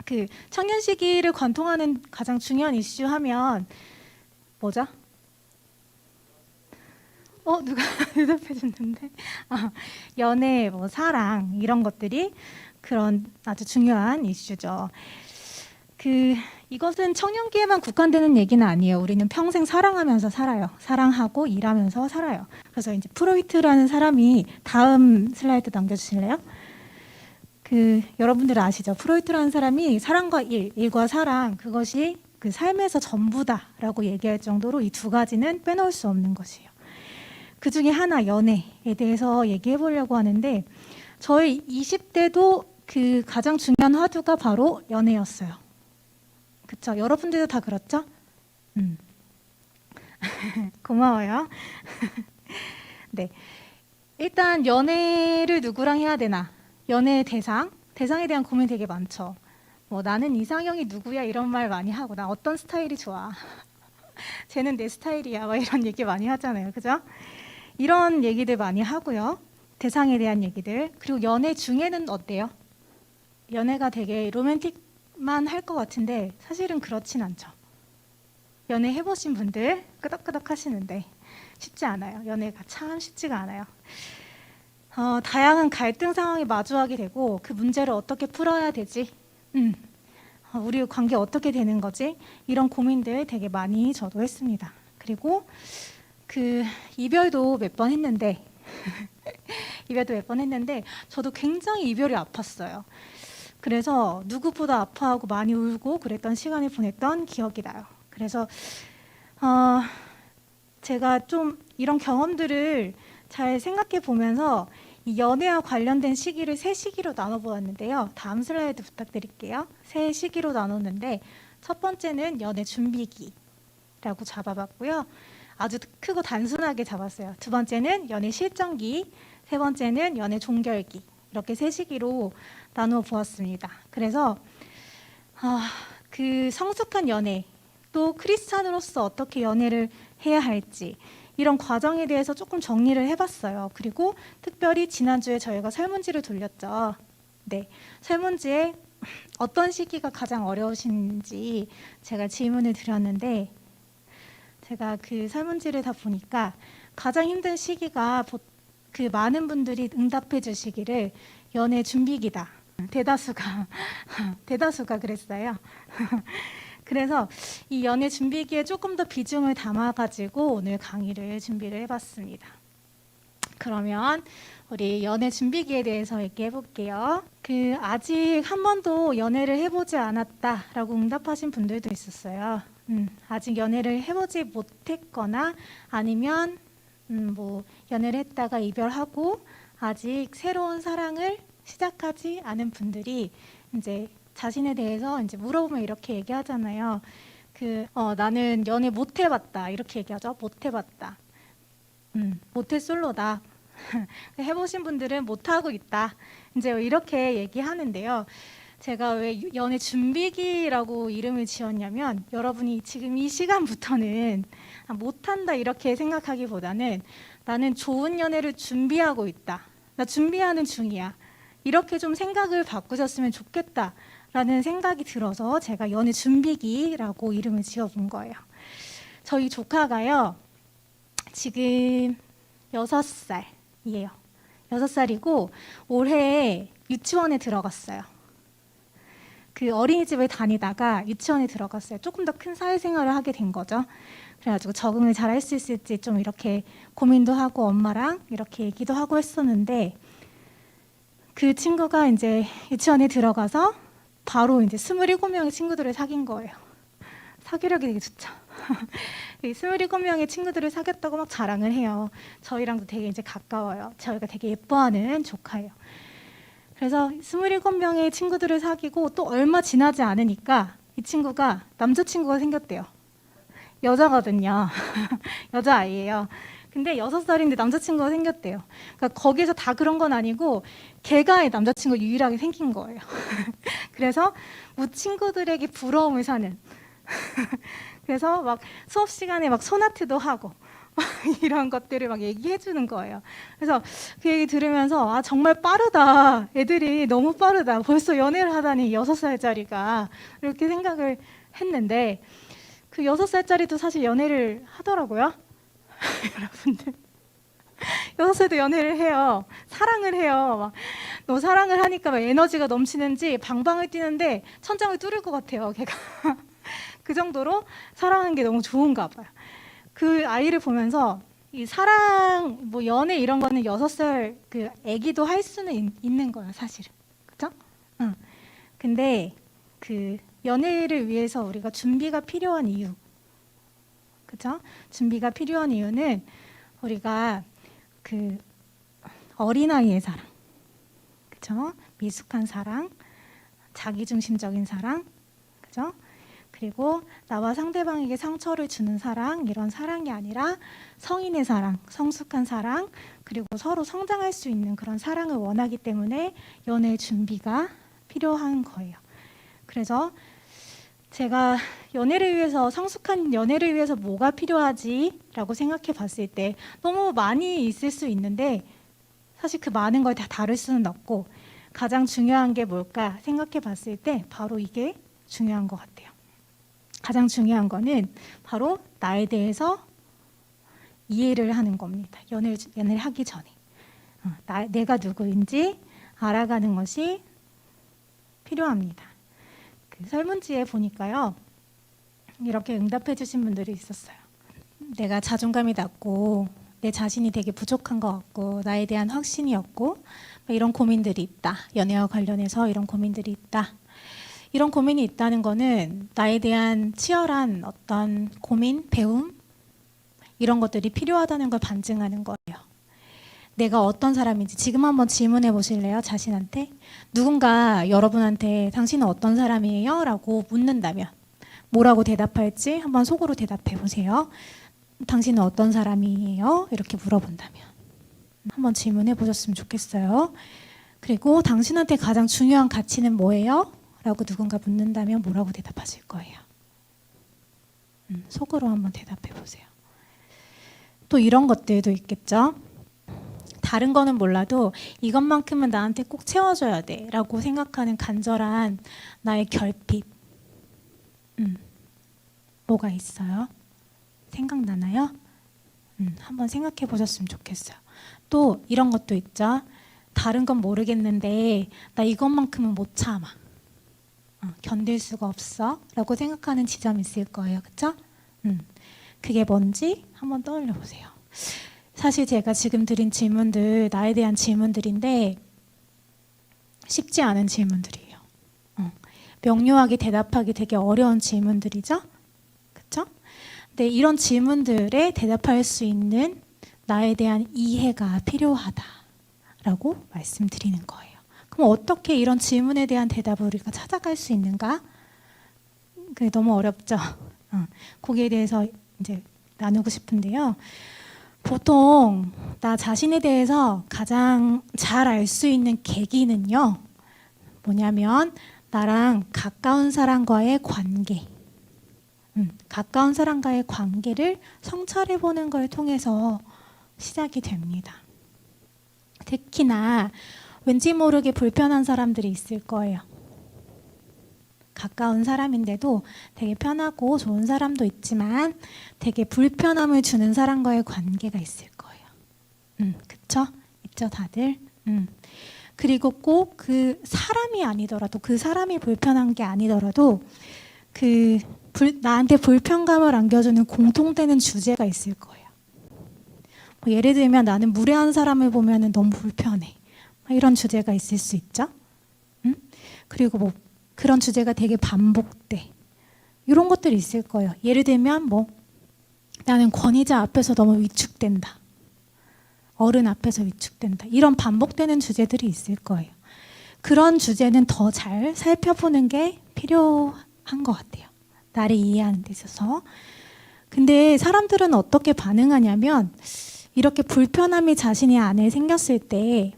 그 청년 시기를 관통하는 가장 중요한 이슈 하면 뭐죠? 누가 대답해 줬는데 연애, 뭐 사랑 이런 것들이 그런 아주 중요한 이슈죠. 이것은 청년기에만 국한되는 얘기는 아니에요. 우리는 평생 사랑하면서 살아요. 사랑하고 일하면서 살아요. 그래서 이제 프로이트라는 사람이 다음 슬라이드 남겨주실래요? 여러분들 아시죠? 프로이트라는 사람이 사랑과 일과 사랑, 그것이 그 삶에서 전부다라고 얘기할 정도로 이 두 가지는 빼놓을 수 없는 것이에요. 그 중에 하나, 연애에 대해서 얘기해 보려고 하는데, 저희 20대도 그 가장 중요한 화두가 바로 연애였어요. 그쵸? 여러분들도 다 그렇죠? 고마워요. 네. 일단 연애를 누구랑 해야 되나? 연애 대상에 대한 고민 되게 많죠. 뭐 나는 이상형이 누구야 이런 말 많이 하고, 나 어떤 스타일이 좋아. 쟤는 내 스타일이야. 막 이런 얘기 많이 하잖아요. 그죠? 이런 얘기들 많이 하고요. 대상에 대한 얘기들. 그리고 연애 중에는 어때요? 연애가 되게 로맨틱만 할 것 같은데 사실은 그렇진 않죠. 연애 해보신 분들 끄덕끄덕 하시는데 쉽지 않아요. 연애가 참 쉽지가 않아요. 다양한 갈등 상황에 마주하게 되고, 그 문제를 어떻게 풀어야 되지? 우리 관계 어떻게 되는 거지? 이런 고민들 되게 많이 저도 했습니다. 그리고 이별도 몇 번 했는데 저도 굉장히 이별이 아팠어요. 그래서 누구보다 아파하고 많이 울고 그랬던 시간을 보냈던 기억이 나요. 그래서 제가 좀 이런 경험들을 잘 생각해 보면서 이 연애와 관련된 시기를 세 시기로 나눠보았는데요. 다음 슬라이드 부탁드릴게요. 세 시기로 나눴는데, 첫 번째는 연애 준비기라고 잡아봤고요. 아주 크고 단순하게 잡았어요. 두 번째는 연애 실전기, 세 번째는 연애 종결기, 이렇게 세 시기로 나누어 보았습니다. 그래서 그 성숙한 연애, 또 크리스찬으로서 어떻게 연애를 해야 할지, 이런 과정에 대해서 조금 정리를 해봤어요. 그리고 특별히 지난주에 저희가 설문지를 돌렸죠. 네, 설문지에 어떤 시기가 가장 어려우신지 제가 질문을 드렸는데, 제가 그 설문지를 다 보니까 가장 힘든 시기가 그 많은 분들이 응답해 주시기를 연애 준비기다. 대다수가 그랬어요. 그래서 이 연애 준비기에 조금 더 비중을 담아가지고 오늘 강의를 준비를 해봤습니다. 그러면 우리 연애 준비기에 대해서 얘기해 볼게요. 아직 한 번도 연애를 해보지 않았다라고 응답하신 분들도 있었어요. 아직 연애를 해보지 못했거나 아니면 뭐 연애를 했다가 이별하고 아직 새로운 사랑을 시작하지 않은 분들이 이제 자신에 대해서 이제 물어보면 이렇게 얘기하잖아요. 나는 연애 못 해봤다 이렇게 얘기하죠. 못 해봤다. 모태솔로다. 해보신 분들은 못 하고 있다. 이제 이렇게 얘기하는데요. 제가 왜 연애 준비기라고 이름을 지었냐면, 여러분이 지금 이 시간부터는 못한다 이렇게 생각하기보다는 나는 좋은 연애를 준비하고 있다. 나 준비하는 중이야. 이렇게 좀 생각을 바꾸셨으면 좋겠다라는 생각이 들어서 제가 연애 준비기라고 이름을 지어본 거예요. 저희 조카가요, 지금 6살이에요. 6살이고 올해 유치원에 들어갔어요. 그 어린이집을 다니다가 유치원에 들어갔어요. 조금 더 큰 사회생활을 하게 된 거죠. 그래가지고 적응을 잘 할 수 있을지 좀 이렇게 고민도 하고 엄마랑 이렇게 얘기도 하고 했었는데, 그 친구가 이제 유치원에 들어가서 바로 이제 27명의 친구들을 사귄 거예요. 사귀력이 되게 좋죠. 27명의 친구들을 사귀었다고 막 자랑을 해요. 저희랑도 되게 이제 가까워요. 저희가 되게 예뻐하는 조카예요. 그래서 27명의 친구들을 사귀고 또 얼마 지나지 않으니까 이 친구가 남자친구가 생겼대요. 여자거든요. 여자아이예요. 근데 6살인데 남자친구가 생겼대요. 그러니까 거기서 다 그런 건 아니고 걔가 남자친구가 유일하게 생긴 거예요. 그래서 뭐 친구들에게 부러움을 사는. 그래서 막 수업 시간에 막 소나트도 하고 이런 것들을 막 얘기해 주는 거예요. 그래서 그 얘기 들으면서 아 정말 빠르다. 애들이 너무 빠르다. 벌써 연애를 하다니 6살짜리가 이렇게 생각을 했는데 그 6살짜리도 사실 연애를 하더라고요. 여러분들 6살도 연애를 해요. 사랑을 해요. 막 너무 사랑을 하니까 막 에너지가 넘치는지 방방을 뛰는데 천장을 뚫을 것 같아요. 걔가 그 정도로 사랑하는 게 너무 좋은가 봐요. 그 아이를 보면서 이 사랑, 뭐 연애 이런 거는 6살 그 아기도 할 수는 있는 거야, 사실은. 그죠? 응. 근데 그 연애를 위해서 우리가 준비가 필요한 이유. 그죠? 준비가 필요한 이유는 우리가 그 어린아이의 사랑. 그죠? 미숙한 사랑, 자기중심적인 사랑. 그죠? 그리고 나와 상대방에게 상처를 주는 사랑, 이런 사랑이 아니라 성인의 사랑, 성숙한 사랑, 그리고 서로 성장할 수 있는 그런 사랑을 원하기 때문에 연애의 준비가 필요한 거예요. 그래서 제가 연애를 위해서, 성숙한 연애를 위해서 뭐가 필요하지? 라고 생각해 봤을 때 너무 많이 있을 수 있는데 사실 그 많은 걸 다 다룰 수는 없고 가장 중요한 게 뭘까 생각해 봤을 때 바로 이게 중요한 것 같아요. 가장 중요한 거는 바로 나에 대해서 이해를 하는 겁니다. 연애를 하기 전에. 내가 누구인지 알아가는 것이 필요합니다. 그 설문지에 보니까요. 이렇게 응답해 주신 분들이 있었어요. 내가 자존감이 낮고 내 자신이 되게 부족한 것 같고 나에 대한 확신이 없고 이런 고민들이 있다. 연애와 관련해서 이런 고민들이 있다. 이런 고민이 있다는 거는 나에 대한 치열한 어떤 고민, 배움 이런 것들이 필요하다는 걸 반증하는 거예요. 내가 어떤 사람인지 지금 한번 질문해 보실래요? 자신한테. 누군가 여러분한테 당신은 어떤 사람이에요? 라고 묻는다면 뭐라고 대답할지 한번 속으로 대답해 보세요. 당신은 어떤 사람이에요? 이렇게 물어본다면 한번 질문해 보셨으면 좋겠어요. 그리고 당신한테 가장 중요한 가치는 뭐예요? 라고 누군가 묻는다면 뭐라고 대답하실 거예요? 속으로 한번 대답해 보세요. 또 이런 것들도 있겠죠. 다른 거는 몰라도 이것만큼은 나한테 꼭 채워줘야 돼 라고 생각하는 간절한 나의 결핍. 뭐가 있어요? 생각나나요? 한번 생각해 보셨으면 좋겠어요. 또 이런 것도 있죠. 다른 건 모르겠는데 나 이것만큼은 못 참아. 견딜 수가 없어 라고 생각하는 지점이 있을 거예요. 그쵸? 그게 뭔지 한번 떠올려 보세요. 사실 제가 지금 드린 질문들 나에 대한 질문들인데 쉽지 않은 질문들이에요. 명료하게 대답하기 되게 어려운 질문들이죠. 그쵸? 근데 이런 질문들에 대답할 수 있는 나에 대한 이해가 필요하다라고 말씀드리는 거예요. 그럼 어떻게 이런 질문에 대한 대답을 우리가 찾아갈 수 있는가? 그게 너무 어렵죠. 거기에 대해서 이제 나누고 싶은데요. 보통 나 자신에 대해서 가장 잘 알 수 있는 계기는요. 뭐냐면 나랑 가까운 사람과의 관계. 가까운 사람과의 관계를 성찰해 보는 걸 통해서 시작이 됩니다. 특히나 왠지 모르게 불편한 사람들이 있을 거예요. 가까운 사람인데도 되게 편하고 좋은 사람도 있지만 되게 불편함을 주는 사람과의 관계가 있을 거예요. 그쵸? 있죠, 다들? 그리고 꼭 그 사람이 아니더라도 그 사람이 불편한 게 아니더라도 나한테 불편감을 안겨주는 공통되는 주제가 있을 거예요. 뭐 예를 들면 나는 무례한 사람을 보면 너무 불편해. 이런 주제가 있을 수 있죠. 그리고 뭐 그런 주제가 되게 반복돼. 이런 것들이 있을 거예요. 예를 들면 뭐 나는 권위자 앞에서 너무 위축된다. 어른 앞에서 위축된다. 이런 반복되는 주제들이 있을 거예요. 그런 주제는 더 잘 살펴보는 게 필요한 것 같아요. 나를 이해하는 데 있어서. 근데 사람들은 어떻게 반응하냐면 이렇게 불편함이 자신의 안에 생겼을 때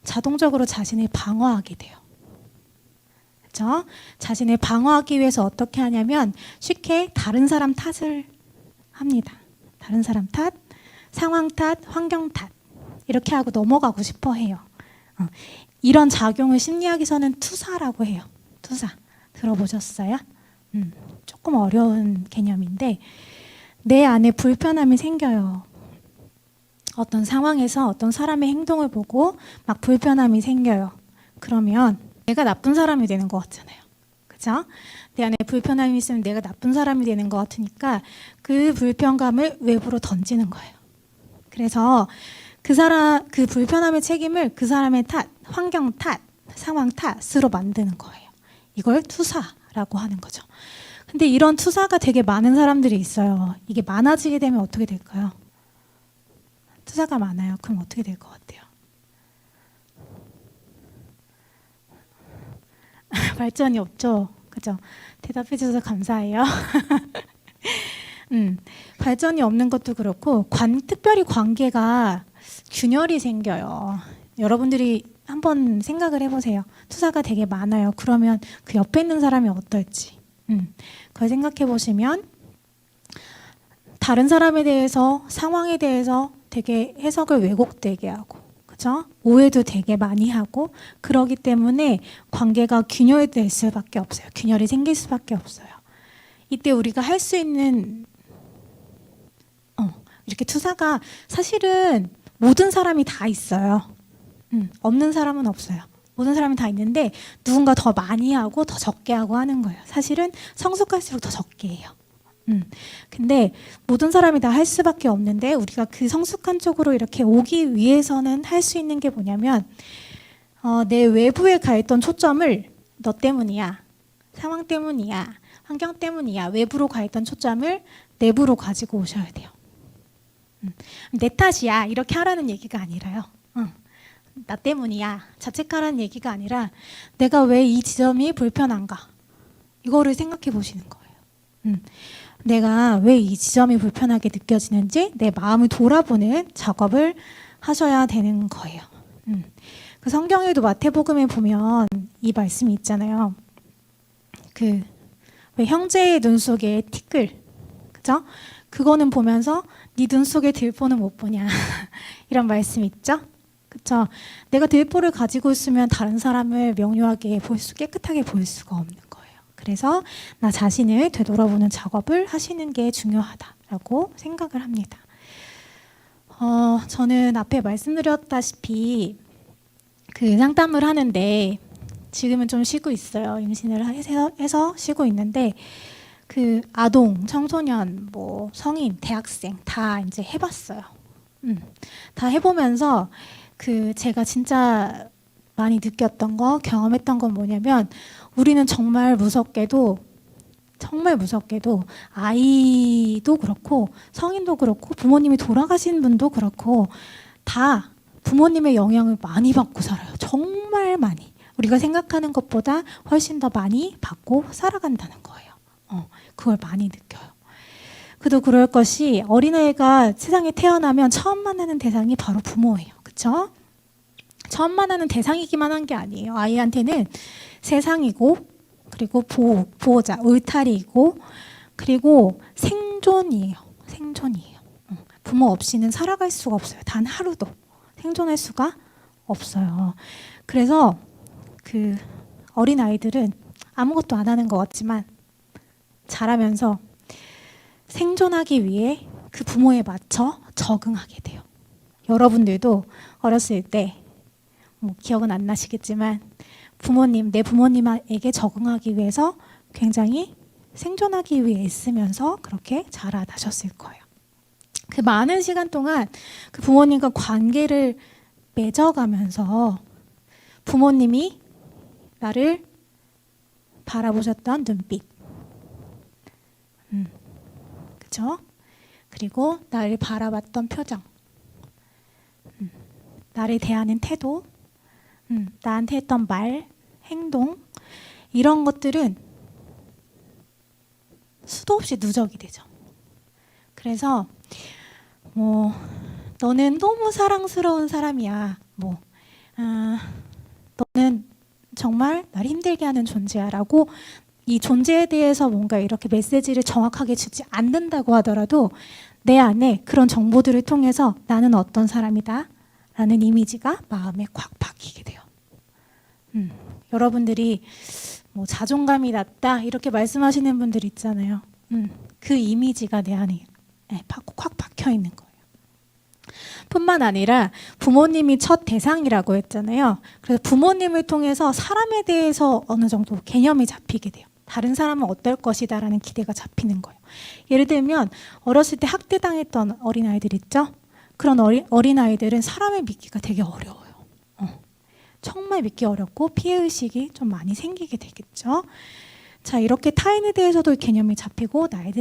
자동적으로 자신을 방어하게 돼요. 그렇죠? 자신을 방어하기 위해서 어떻게 하냐면 쉽게 다른 사람 탓을 합니다. 다른 사람 탓, 상황 탓, 환경 탓 이렇게 하고 넘어가고 싶어 해요. 이런 작용을 심리학에서는 투사라고 해요. 투사. 들어보셨어요? 조금 어려운 개념인데 내 안에 불편함이 생겨요. 어떤 상황에서 어떤 사람의 행동을 보고 막 불편함이 생겨요. 그러면 내가 나쁜 사람이 되는 것 같잖아요. 그죠? 내 안에 불편함이 있으면 내가 나쁜 사람이 되는 것 같으니까 그 불편감을 외부로 던지는 거예요. 그래서 그 불편함의 책임을 그 사람의 탓, 환경 탓, 상황 탓으로 만드는 거예요. 이걸 투사라고 하는 거죠. 근데 이런 투사가 되게 많은 사람들이 있어요. 이게 많아지게 되면 어떻게 될까요? 투사가 많아요. 그럼 어떻게 될 것 같아요? 발전이 없죠? 그죠? 대답해 주셔서 감사해요. 발전이 없는 것도 그렇고 특별히 관계가 균열이 생겨요. 여러분들이 한번 생각을 해보세요. 투사가 되게 많아요. 그러면 그 옆에 있는 사람이 어떨지 그걸 생각해 보시면 다른 사람에 대해서 상황에 대해서 되게 해석을 왜곡되게 하고 그죠? 오해도 되게 많이 하고 그러기 때문에 관계가 균열될 수밖에 없어요. 균열이 생길 수밖에 없어요. 이때 우리가 할 수 있는 이렇게 투사가 사실은 모든 사람이 다 있어요. 없는 사람은 없어요. 모든 사람이 다 있는데 누군가 더 많이 하고 더 적게 하고 하는 거예요. 사실은 성숙할수록 더 적게 해요. 근데 모든 사람이 다 할 수밖에 없는데 우리가 그 성숙한 쪽으로 이렇게 오기 위해서는 할 수 있는 게 뭐냐면 내 외부에 가 있던 초점을 너 때문이야, 상황 때문이야, 환경 때문이야 외부로 가 있던 초점을 내부로 가지고 오셔야 돼요. 내 탓이야 이렇게 하라는 얘기가 아니라요. 나 때문이야 자책하라는 얘기가 아니라 내가 왜 이 지점이 불편한가 이거를 생각해 보시는 거예요. 내가 왜 이 지점이 불편하게 느껴지는지 내 마음을 돌아보는 작업을 하셔야 되는 거예요. 그 성경에도 마태복음에 보면 이 말씀이 있잖아요. 그 왜 형제의 눈 속에 티끌, 그죠? 그거는 보면서 네 눈 속에 들보는 못 보냐 이런 말씀이 있죠. 그렇죠? 내가 들보를 가지고 있으면 다른 사람을 명료하게 깨끗하게 볼 수가 없는 거예요. 그래서 나 자신을 되돌아보는 작업을 하시는 게 중요하다라고 생각을 합니다. 저는 앞에 말씀드렸다시피 그 상담을 하는데 지금은 좀 쉬고 있어요. 임신을 해서 쉬고 있는데 그 아동, 청소년, 뭐 성인, 대학생 다 이제 해봤어요. 다 해보면서 그 제가 진짜 많이 느꼈던 거, 경험했던 건 뭐냐면 우리는 정말 무섭게도 아이도 그렇고 성인도 그렇고 부모님이 돌아가신 분도 그렇고 다 부모님의 영향을 많이 받고 살아요. 정말 많이. 우리가 생각하는 것보다 훨씬 더 많이 받고 살아간다는 거예요. 그걸 많이 느껴요. 그도 그럴 것이 어린아이가 세상에 태어나면 처음 만나는 대상이 바로 부모예요. 그렇죠? 처음 만나는 대상이기만 한 게 아니에요. 아이한테는 세상이고 그리고 보호자, 울타리이고 그리고 생존이에요. 부모 없이는 살아갈 수가 없어요. 단 하루도 생존할 수가 없어요. 그래서 그 어린아이들은 아무것도 안 하는 것 같지만 자라면서 생존하기 위해 그 부모에 맞춰 적응하게 돼요. 여러분들도 어렸을 때 뭐 기억은 안 나시겠지만 내 부모님에게 적응하기 위해서 굉장히 생존하기 위해 애쓰면서 그렇게 자라나셨을 거예요. 그 많은 시간 동안 그 부모님과 관계를 맺어가면서 부모님이 나를 바라보셨던 눈빛, 그죠? 그리고 나를 바라봤던 표정, 나를 대하는 태도, 나한테 했던 말, 행동 이런 것들은 수도 없이 누적이 되죠. 그래서 뭐 너는 너무 사랑스러운 사람이야. 너는 정말 날 힘들게 하는 존재야라고 이 존재에 대해서 뭔가 이렇게 메시지를 정확하게 주지 않는다고 하더라도 내 안에 그런 정보들을 통해서 나는 어떤 사람이다 라는 이미지가 마음에 콱 박히게 돼요. 여러분들이 뭐 자존감이 낮다 이렇게 말씀하시는 분들 있잖아요. 그 이미지가 내 안에 콱 박혀 있는 거예요. 뿐만 아니라 부모님이 첫 대상이라고 했잖아요. 그래서 부모님을 통해서 사람에 대해서 어느 정도 개념이 잡히게 돼요. 다른 사람은 어떨 것이다 라는 기대가 잡히는 거예요. 예를 들면 어렸을 때 학대당했던 어린아이들 있죠? 그런 어린아이들은 사람을 믿기가 되게 어려워요. 정말 믿기 어렵고 피해의식이 좀 많이 생기게 되겠죠. 자, 이렇게 타인에 대해서도 개념이 잡히고 나에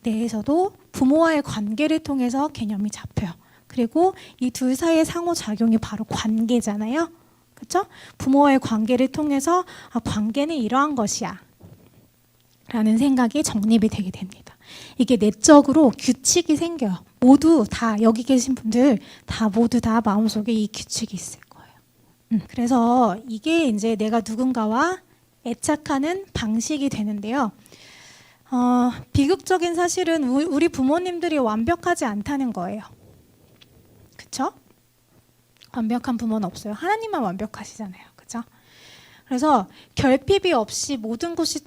대해서도 부모와의 관계를 통해서 개념이 잡혀요. 그리고 이 둘 사이의 상호작용이 바로 관계잖아요. 그렇죠? 부모와의 관계를 통해서 관계는 이러한 것이야 라는 생각이 정립이 되게 됩니다. 이게 내적으로 규칙이 생겨요. 모두 다 여기 계신 분들 다 모두 다 마음속에 이 규칙이 있을 거예요. 그래서 이게 이제 내가 누군가와 애착하는 방식이 되는데요. 비극적인 사실은 우리 부모님들이 완벽하지 않다는 거예요. 그렇죠? 완벽한 부모는 없어요. 하나님만 완벽하시잖아요. 그렇죠? 그래서 결핍이 없이 모든 것이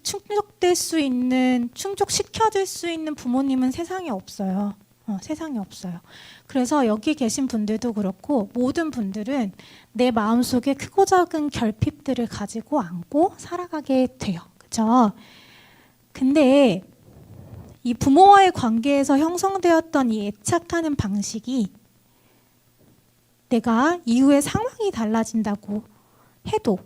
충족시켜줄 수 있는 부모님은 세상에 없어요. 세상에 없어요. 그래서 여기 계신 분들도 그렇고 모든 분들은 내 마음속에 크고 작은 결핍들을 가지고 안고 살아가게 돼요. 그렇죠? 근데 이 부모와의 관계에서 형성되었던 이 애착하는 방식이 내가 이후에 상황이 달라진다고 해도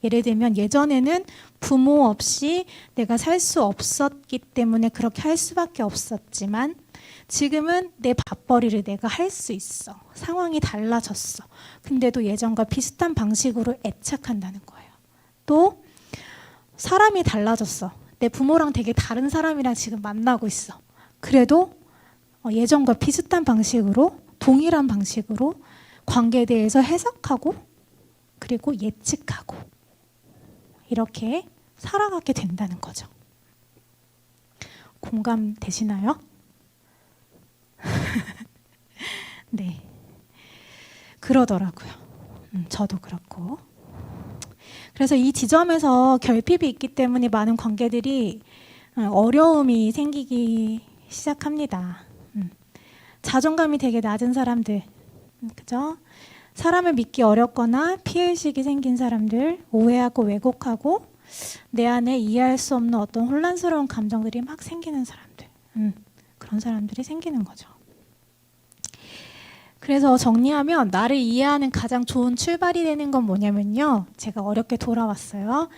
예를 들면 예전에는 부모 없이 내가 살 수 없었기 때문에 그렇게 할 수밖에 없었지만 지금은 내 밥벌이를 내가 할 수 있어. 상황이 달라졌어. 근데도 예전과 비슷한 방식으로 애착한다는 거예요. 또 사람이 달라졌어. 내 부모랑 되게 다른 사람이랑 지금 만나고 있어. 그래도 예전과 비슷한 방식으로 동일한 방식으로 관계에 대해서 해석하고 그리고 예측하고 이렇게 살아가게 된다는 거죠. 공감되시나요? 네, 그러더라고요. 저도 그렇고. 그래서 이 지점에서 결핍이 있기 때문에 많은 관계들이 어려움이 생기기 시작합니다. 자존감이 되게 낮은 사람들, 그죠? 사람을 믿기 어렵거나 피해의식이 생긴 사람들, 오해하고 왜곡하고 내 안에 이해할 수 없는 어떤 혼란스러운 감정들이 막 생기는 사람들, 그런 사람들이 생기는 거죠. 그래서 정리하면 나를 이해하는 가장 좋은 출발이 되는 건 뭐냐면요. 제가 어렵게 돌아왔어요.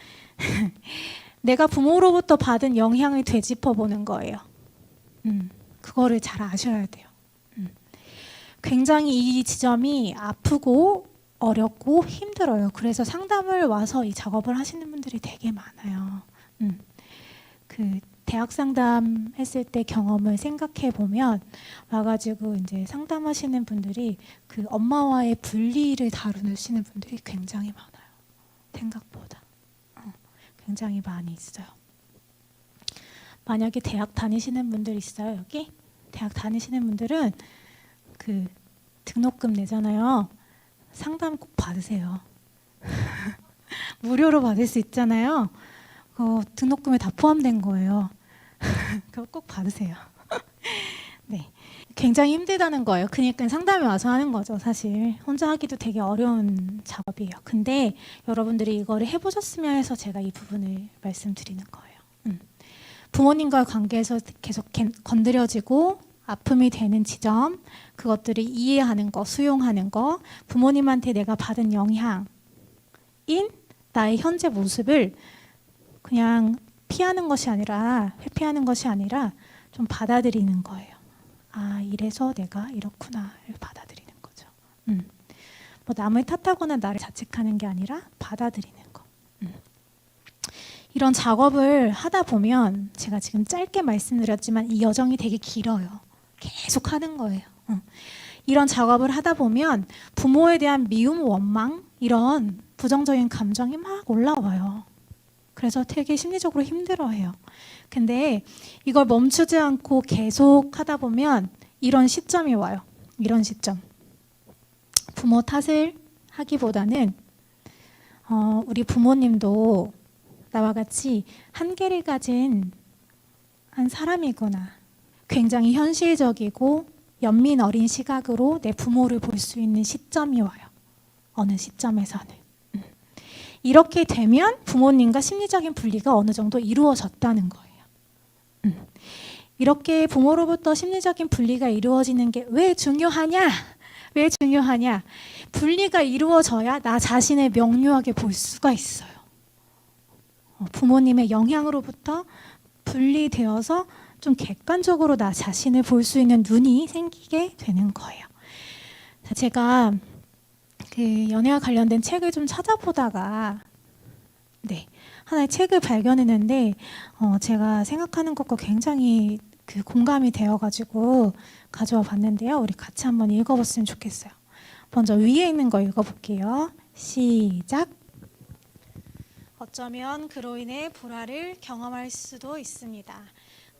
내가 부모로부터 받은 영향을 되짚어 보는 거예요. 그거를 잘 아셔야 돼요. 굉장히 이 지점이 아프고 어렵고 힘들어요. 그래서 상담을 와서 이 작업을 하시는 분들이 되게 많아요. 그 대학 상담 했을 때 경험을 생각해 보면 와가지고 이제 상담하시는 분들이 그 엄마와의 분리를 다루시는 분들이 굉장히 많아요. 생각보다 굉장히 많이 있어요. 만약에 대학 다니시는 분들 있어요, 여기? 대학 다니시는 분들은 그 등록금 내잖아요. 상담 꼭 받으세요. 무료로 받을 수 있잖아요. 등록금에 다 포함된 거예요. 그거 꼭 받으세요. 네, 굉장히 힘들다는 거예요. 그러니까 상담에 와서 하는 거죠. 사실 혼자 하기도 되게 어려운 작업이에요. 근데 여러분들이 이거를 해보셨으면 해서 제가 이 부분을 말씀드리는 거예요. 부모님과의 관계에서 계속 건드려지고 아픔이 되는 지점, 그것들을 이해하는 거, 수용하는 거, 부모님한테 내가 받은 영향인 나의 현재 모습을 그냥 피하는 것이 아니라, 회피하는 것이 아니라 좀 받아들이는 거예요. 아, 이래서 내가 이렇구나를 받아들이는 거죠. 뭐 남을 탓하거나 나를 자책하는 게 아니라 받아들이는 거. 이런 작업을 하다 보면 제가 지금 짧게 말씀드렸지만 이 여정이 되게 길어요. 계속 하는 거예요. 이런 작업을 하다 보면 부모에 대한 미움, 원망 이런 부정적인 감정이 막 올라와요. 그래서 되게 심리적으로 힘들어해요. 근데 이걸 멈추지 않고 계속 하다 보면 이런 시점이 와요. 이런 시점. 부모 탓을 하기보다는 우리 부모님도 나와 같이 한계를 가진 한 사람이구나. 굉장히 현실적이고 연민 어린 시각으로 내 부모를 볼 수 있는 시점이 와요. 어느 시점에서는. 이렇게 되면 부모님과 심리적인 분리가 어느 정도 이루어졌다는 거예요. 이렇게 부모로부터 심리적인 분리가 이루어지는 게 왜 중요하냐? 왜 중요하냐? 분리가 이루어져야 나 자신을 명료하게 볼 수가 있어요. 부모님의 영향으로부터 분리되어서 좀 객관적으로 나 자신을 볼 수 있는 눈이 생기게 되는 거예요. 제가 그 연애와 관련된 책을 좀 찾아보다가 하나의 책을 발견했는데 제가 생각하는 것과 굉장히 그 공감이 되어가지고 가져와 봤는데요. 우리 같이 한번 읽어봤으면 좋겠어요. 먼저 위에 있는 거 읽어볼게요. 시작. 어쩌면 그로 인해 불화를 경험할 수도 있습니다.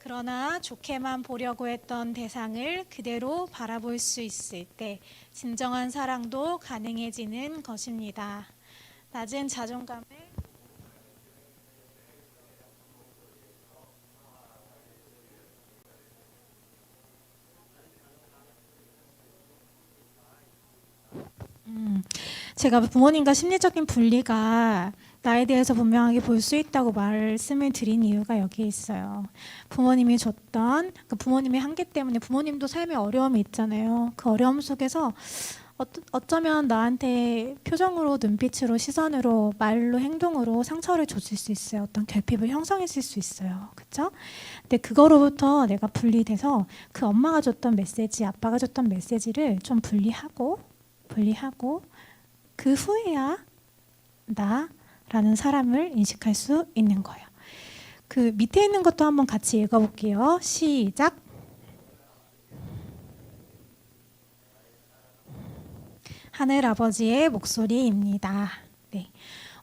그러나 좋게만 보려고 했던 대상을 그대로 바라볼 수 있을 때 진정한 사랑도 가능해지는 것입니다. 낮은 자존감을 제가 부모님과 심리적인 분리가 나에 대해서 분명하게 볼 수 있다고 말씀을 드린 이유가 여기에 있어요. 부모님이 줬던 그 부모님의 한계 때문에 부모님도 삶에 어려움이 있잖아요. 그 어려움 속에서 어쩌면 나한테 표정으로, 눈빛으로, 시선으로, 말로, 행동으로 상처를 줬을 수 있어요. 어떤 결핍을 형성했을 수 있어요. 그렇죠? 근데 그거로부터 내가 분리돼서 그 엄마가 줬던 메시지, 아빠가 줬던 메시지를 좀 분리하고 그 후에야 나라는 사람을 인식할 수 있는 거예요. 그 밑에 있는 것도 한번 같이 읽어볼게요. 시작. 하늘 아버지의 목소리입니다. 네.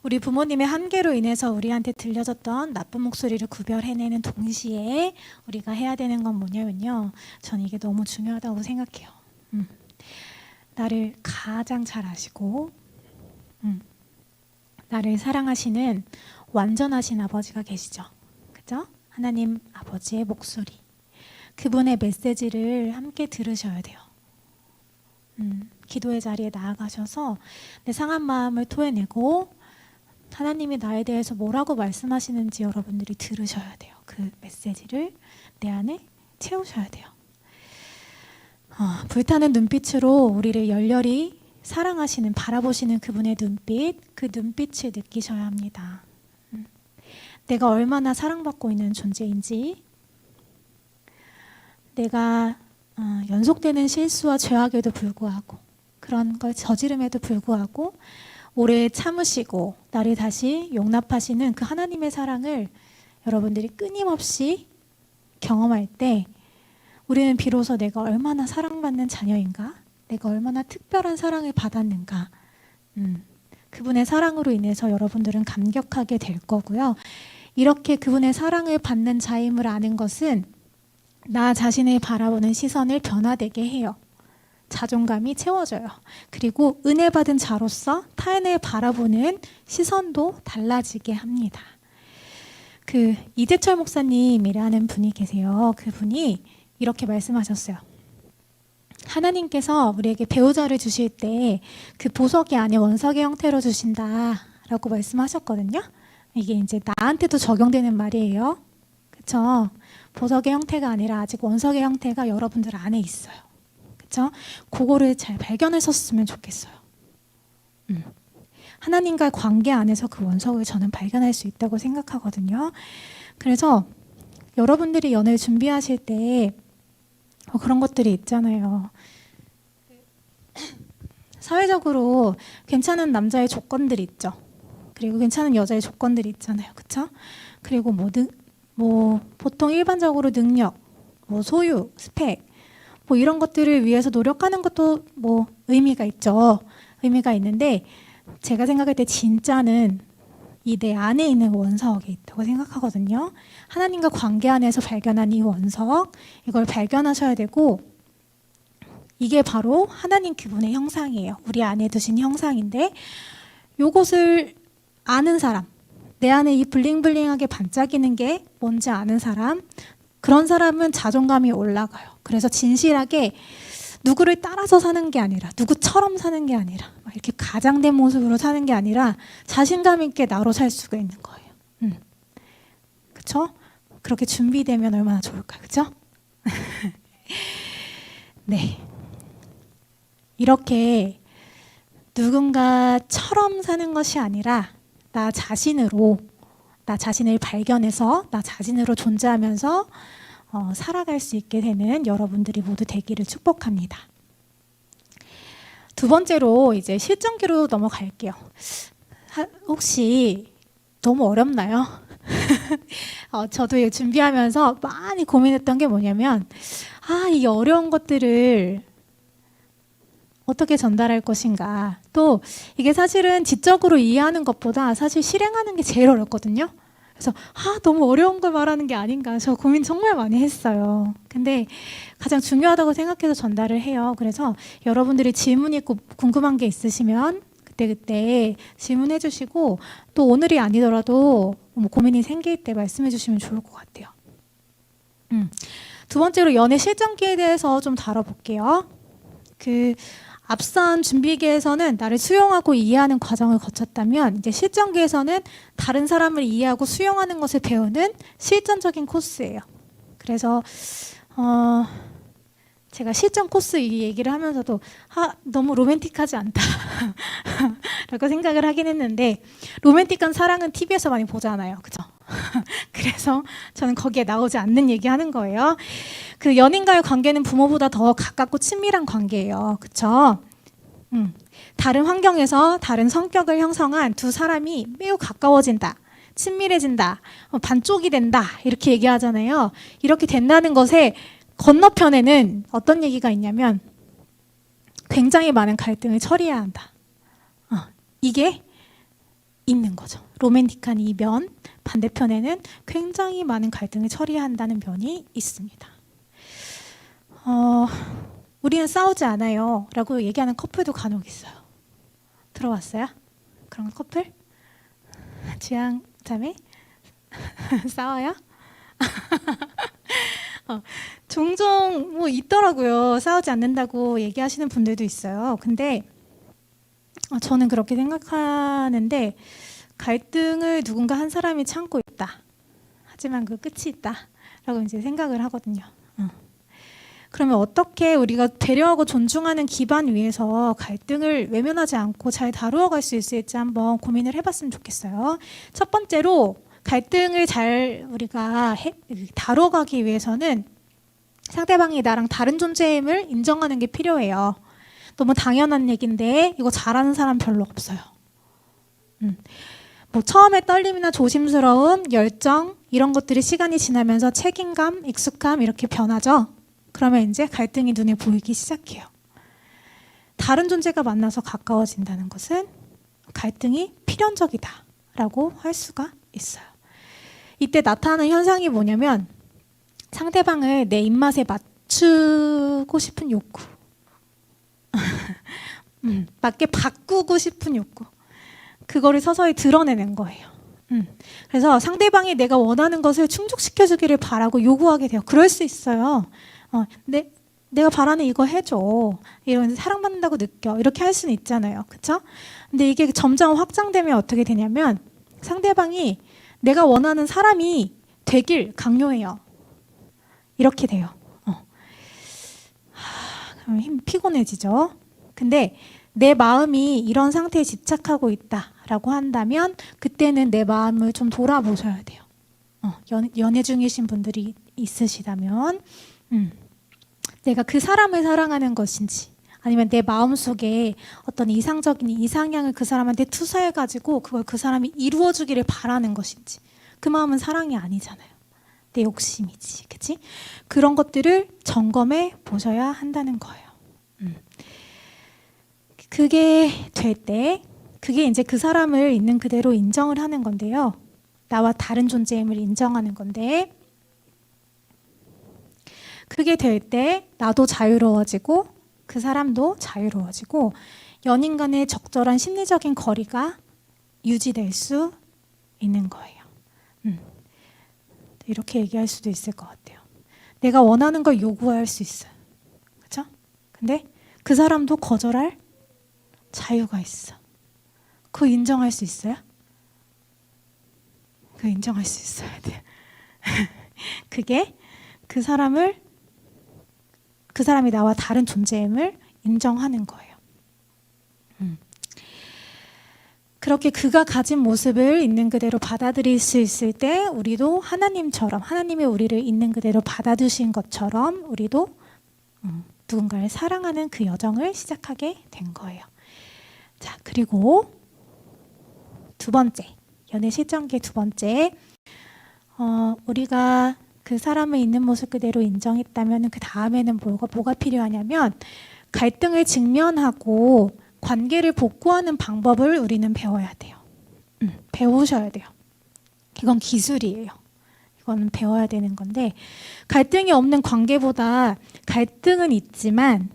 우리 부모님의 한계로 인해서 우리한테 들려졌던 나쁜 목소리를 구별해내는 동시에 우리가 해야 되는 건 뭐냐면요. 저는 이게 너무 중요하다고 생각해요. 나를 가장 잘 아시고 나를 사랑하시는 완전하신 아버지가 계시죠. 그죠? 하나님 아버지의 목소리. 그분의 메시지를 함께 들으셔야 돼요. 기도의 자리에 나아가셔서 내 상한 마음을 토해내고 하나님이 나에 대해서 뭐라고 말씀하시는지 여러분들이 들으셔야 돼요. 그 메시지를 내 안에 채우셔야 돼요. 불타는 눈빛으로 우리를 열렬히 사랑하시는, 바라보시는 그분의 눈빛, 그 눈빛을 느끼셔야 합니다. 내가 얼마나 사랑받고 있는 존재인지, 내가 연속되는 실수와 죄악에도 불구하고, 그런 걸 저지름에도 불구하고 오래 참으시고 나를 다시 용납하시는 그 하나님의 사랑을 여러분들이 끊임없이 경험할 때 우리는 비로소 내가 얼마나 사랑받는 자녀인가, 내가 얼마나 특별한 사랑을 받았는가, 그분의 사랑으로 인해서 여러분들은 감격하게 될 거고요. 이렇게 그분의 사랑을 받는 자임을 아는 것은 나 자신을 바라보는 시선을 변화되게 해요. 자존감이 채워져요. 그리고 은혜 받은 자로서 타인을 바라보는 시선도 달라지게 합니다. 그 이재철 목사님이라는 분이 계세요. 그분이 이렇게 말씀하셨어요. 하나님께서 우리에게 배우자를 주실 때 그 보석이 아닌 원석의 형태로 주신다라고 말씀하셨거든요. 이게 이제 나한테도 적용되는 말이에요. 그렇죠? 보석의 형태가 아니라 아직 원석의 형태가 여러분들 안에 있어요. 그렇죠? 그거를 잘 발견하셨으면 좋겠어요. 하나님과의 관계 안에서 그 원석을 저는 발견할 수 있다고 생각하거든요. 그래서 여러분들이 연애를 준비하실 때 그런 것들이 있잖아요. 사회적으로 괜찮은 남자의 조건들이 있죠. 그리고 괜찮은 여자의 조건들이 있잖아요. 그렇죠? 그리고 뭐 보통 일반적으로 능력, 뭐 소유, 스펙, 뭐 이런 것들을 위해서 노력하는 것도 뭐 의미가 있죠. 의미가 있는데 제가 생각할 때 진짜는 이 내 안에 있는 원석에 있다고 생각하거든요. 하나님과 관계 안에서 발견한 이 원석, 이걸 발견하셔야 되고, 이게 바로 하나님 그분의 형상이에요. 우리 안에 두신 형상인데, 요것을 아는 사람, 내 안에 이 블링블링하게 반짝이는 게 뭔지 아는 사람, 그런 사람은 자존감이 올라가요. 그래서 진실하게 누구를 따라서 사는 게 아니라, 누구처럼 사는 게 아니라, 이렇게 가장된 모습으로 사는 게 아니라 자신감 있게 나로 살 수가 있는 거예요. 그렇죠? 그렇게 준비되면 얼마나 좋을까, 그렇죠? 네, 이렇게 누군가처럼 사는 것이 아니라 나 자신으로, 나 자신을 발견해서 나 자신으로 존재하면서 살아갈 수 있게 되는 여러분들이 모두 되기를 축복합니다. 두 번째로 이제 실전기로 넘어갈게요. 혹시 너무 어렵나요? 저도 준비하면서 많이 고민했던 게 뭐냐면, 이 어려운 것들을 어떻게 전달할 것인가. 또 이게 사실은 지적으로 이해하는 것보다 사실 실행하는 게 제일 어렵거든요. 그래서 너무 어려운 걸 말하는 게 아닌가, 저 고민 정말 많이 했어요. 근데 가장 중요하다고 생각해서 전달을 해요. 그래서 여러분들이 질문 있고 궁금한 게 있으시면 그때 질문해 주시고, 또 오늘이 아니더라도 뭐 고민이 생길 때 말씀해 주시면 좋을 것 같아요. 두 번째로 연애 실전기에 대해서 좀 다뤄볼게요. 앞선 준비기에서는 나를 수용하고 이해하는 과정을 거쳤다면, 이제 실전기에서는 다른 사람을 이해하고 수용하는 것을 배우는 실전적인 코스예요. 그래서 제가 실전 코스 이 얘기를 하면서도 너무 로맨틱하지 않다 라고 생각을 하긴 했는데, 로맨틱한 사랑은 TV에서 많이 보잖아요, 그죠? 그래서 저는 거기에 나오지 않는 얘기 하는 거예요. 그 연인과의 관계는 부모보다 더 가깝고 친밀한 관계예요, 그쵸? 다른 환경에서 다른 성격을 형성한 두 사람이 매우 가까워진다, 친밀해진다, 반쪽이 된다, 이렇게 얘기하잖아요. 이렇게 된다는 것에 건너편에는 어떤 얘기가 있냐면, 굉장히 많은 갈등을 처리해야 한다. 이게 있는 거죠. 로맨틱한 이 면, 반대편에는 굉장히 많은 갈등을 처리해야 한다는 면이 있습니다. 우리는 싸우지 않아요 라고 얘기하는 커플도 간혹 있어요. 들어봤어요? 그런 커플? 지향 자매? 싸워요? 종종 뭐 있더라고요. 싸우지 않는다고 얘기하시는 분들도 있어요. 근데 저는 그렇게 생각하는데, 갈등을 누군가 한 사람이 참고 있다, 하지만 그 끝이 있다 라고 이제 생각을 하거든요. 그러면 어떻게 우리가 배려하고 존중하는 기반 위에서 갈등을 외면하지 않고 잘 다루어 갈 수 있을지 한번 고민을 해봤으면 좋겠어요. 첫 번째로, 갈등을 잘 우리가 다뤄가기 위해서는 상대방이 나랑 다른 존재임을 인정하는 게 필요해요. 너무 당연한 얘기인데 이거 잘하는 사람 별로 없어요. 뭐 처음에 떨림이나 조심스러움, 열정, 이런 것들이 시간이 지나면서 책임감, 익숙함 이렇게 변하죠. 그러면 이제 갈등이 눈에 보이기 시작해요. 다른 존재가 만나서 가까워진다는 것은 갈등이 필연적이다라고 할 수가 있어요. 이때 나타나는 현상이 뭐냐면, 상대방을 내 입맛에 맞추고 싶은 욕구, 맞게 바꾸고 싶은 욕구, 그거를 서서히 드러내는 거예요. 그래서 상대방이 내가 원하는 것을 충족시켜주기를 바라고 요구하게 돼요. 그럴 수 있어요. 내가 바라는 이거 해줘, 이런 사랑받는다고 느껴, 이렇게 할 수는 있잖아요, 그렇죠? 근데 이게 점점 확장되면 어떻게 되냐면, 상대방이 내가 원하는 사람이 되길 강요해요. 이렇게 돼요. 그럼 피곤해지죠. 근데 내 마음이 이런 상태에 집착하고 있다라고 한다면, 그때는 내 마음을 좀 돌아보셔야 돼요. 연애 중이신 분들이 있으시다면, 내가 그 사람을 사랑하는 것인지, 아니면 내 마음속에 어떤 이상적인 이상향을 그 사람한테 투사해가지고 그걸 그 사람이 이루어주기를 바라는 것인지, 그 마음은 사랑이 아니잖아요. 내 욕심이지, 그치? 그런 것들을 점검해 보셔야 한다는 거예요. 그게 될 때 그게 이제 그 사람을 있는 그대로 인정을 하는 건데요. 나와 다른 존재임을 인정하는 건데, 그게 될 때 나도 자유로워지고 그 사람도 자유로워지고 연인 간의 적절한 심리적인 거리가 유지될 수 있는 거예요. 이렇게 얘기할 수도 있을 것 같아요. 내가 원하는 걸 요구할 수 있어요. 그렇죠? 근데 그 사람도 거절할 자유가 있어. 그거 인정할 수 있어요? 그거 인정할 수 있어야 돼요. 그게 그 사람이 나와 다른 존재임을 인정하는 거예요. 그렇게 그가 가진 모습을 있는 그대로 받아들일 수 있을 때 우리도 하나님처럼, 하나님이 우리를 있는 그대로 받아주신 것처럼 우리도 누군가를 사랑하는 그 여정을 시작하게 된 거예요. 자, 그리고 두 번째, 연애 실전기 두 번째, 우리가 그 사람을 있는 모습 그대로 인정했다면 그 다음에는 뭐가 필요하냐면 갈등을 직면하고 관계를 복구하는 방법을 우리는 배워야 돼요. 배우셔야 돼요. 이건 기술이에요. 이건 배워야 되는 건데, 갈등이 없는 관계보다 갈등은 있지만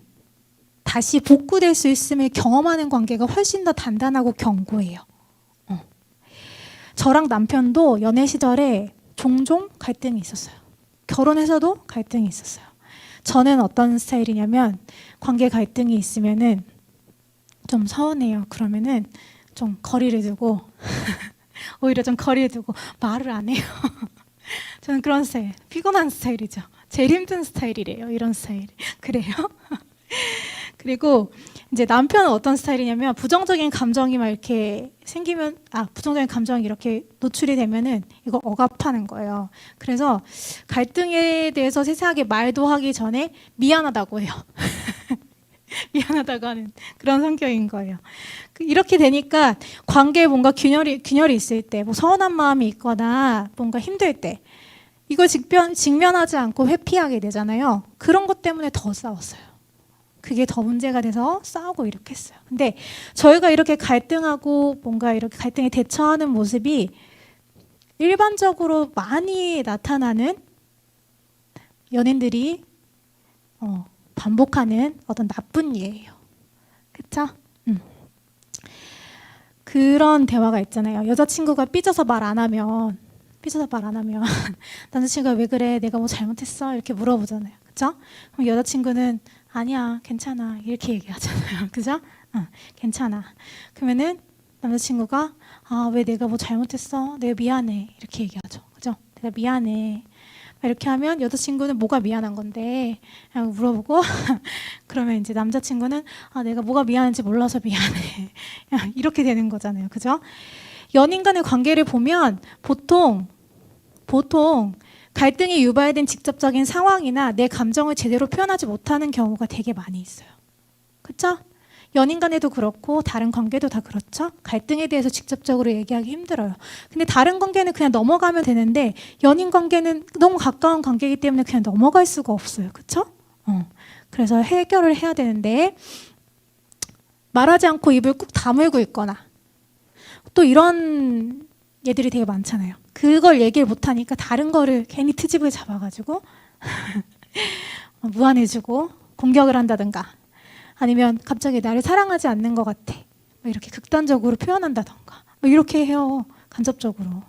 다시 복구될 수 있음을 경험하는 관계가 훨씬 더 단단하고 견고해요. 저랑 남편도 연애 시절에 종종 갈등이 있었어요. 결혼해서도 갈등이 있었어요. 저는 어떤 스타일이냐면 관계 갈등이 있으면은 좀 서운해요. 그러면은 좀 거리를 두고 오히려 좀 거리를 두고 말을 안 해요. 저는 그런 스타일, 피곤한 스타일이죠. 제일 힘든 스타일이래요. 이런 스타일. 그래요? 그리고 이제 남편은 어떤 스타일이냐면 부정적인 감정이 막 이렇게 생기면 부정적인 감정이 이렇게 노출이 되면은 이거 억압하는 거예요. 그래서 갈등에 대해서 세세하게 말도 하기 전에 미안하다고 해요. 미안하다고 하는 그런 성격인 거예요. 이렇게 되니까 관계에 뭔가 균열이 있을 때, 뭐 서운한 마음이 있거나 뭔가 힘들 때 이걸 직면하지 않고 회피하게 되잖아요. 그런 것 때문에 더 싸웠어요. 그게 더 문제가 돼서 싸우고 이렇게 했어요. 근데 저희가 이렇게 갈등하고 뭔가 이렇게 갈등에 대처하는 모습이 일반적으로 많이 나타나는 연인들이 반복하는 어떤 나쁜 예예요. 그쵸? 그런 대화가 있잖아요. 여자친구가 삐져서 말 안 하면 남자친구가 왜 그래? 내가 뭐 잘못했어? 이렇게 물어보잖아요. 그쵸? 그럼 여자친구는 아니야, 괜찮아. 이렇게 얘기하잖아요. 그죠? 괜찮아. 그러면은 남자친구가 왜 내가 뭐 잘못했어? 내가 미안해. 이렇게 얘기하죠. 그죠? 내가 미안해. 이렇게 하면 여자친구는 뭐가 미안한 건데? 라고 물어보고 그러면 이제 남자친구는 내가 뭐가 미안한지 몰라서 미안해. 이렇게 되는 거잖아요. 그죠? 연인 간의 관계를 보면 보통 갈등이 유발된 직접적인 상황이나 내 감정을 제대로 표현하지 못하는 경우가 되게 많이 있어요. 그렇죠? 연인 간에도 그렇고 다른 관계도 다 그렇죠? 갈등에 대해서 직접적으로 얘기하기 힘들어요. 근데 다른 관계는 그냥 넘어가면 되는데 연인 관계는 너무 가까운 관계이기 때문에 그냥 넘어갈 수가 없어요. 그렇죠? 그래서 해결을 해야 되는데 말하지 않고 입을 꾹 다물고 있거나 또 이런 얘들이 되게 많잖아요. 그걸 얘기를 못하니까 다른 거를 괜히 트집을 잡아가지고 무안해주고 공격을 한다든가 아니면 갑자기 나를 사랑하지 않는 것 같아 이렇게 극단적으로 표현한다든가 이렇게 해요. 간접적으로.